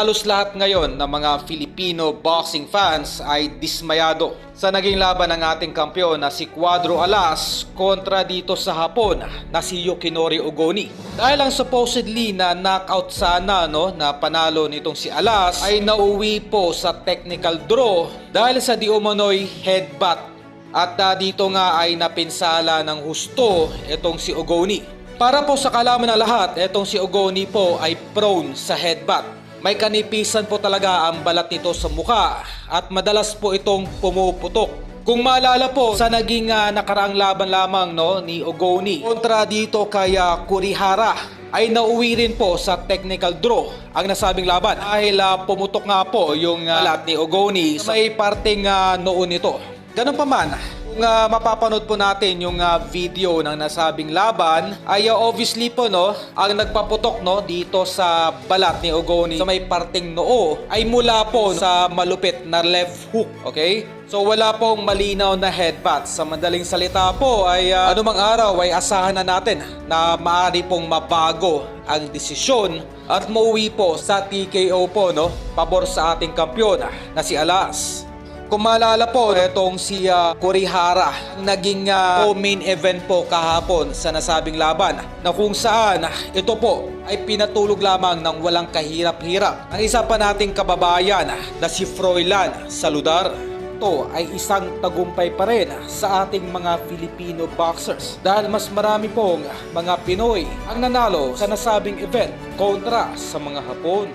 halos lahat ngayon ng mga Filipino boxing fans ay dismayado sa naging laban ng ating kampiyon na si Cuadro Alas kontra dito sa Hapon na si Yukinori Ogoni. Dahil ang supposedly na knockout sana na panalo nitong si Alas ay nauwi po sa technical draw dahil sa di umano'y headbutt. At dito nga ay napinsala ng husto itong si Ogoni. Para po sa kalaman ng lahat, itong si Ogoni po ay prone sa headbutt. May kanipisan po talaga ang balat nito sa mukha at madalas po itong pumuputok. Kung maalala po sa naging nakaraang laban lamang ni Ogoni kontra dito kay Kurihara ay nauwi rin po sa technical draw ang nasabing laban dahil pumutok nga po yung balat ni Ogoni sa may parteng noon nito. Ganun pa man, kung mapapanood po natin yung video ng nasabing laban ay obviously po ang nagpaputok dito sa balat ni Ogoni sa may parteng noo ay mula po sa malupit na left hook, okay? So wala pong malinaw na headbutt. Sa madaling salita po ay anumang araw ay asahan na natin na maaari pong mabago ang desisyon at mauwi po sa TKO po pabor sa ating kampiyon na si Alas. Kung maalala po, itong si Kurihara naging main event po kahapon sa nasabing laban na kung saan ito po ay pinatulog lamang ng walang kahirap-hirap ang isa pa nating kababayan na si Froilan Saludar. Ito ay isang tagumpay pa rin sa ating mga Filipino boxers dahil mas marami pong mga Pinoy ang nanalo sa nasabing event kontra sa mga Hapon.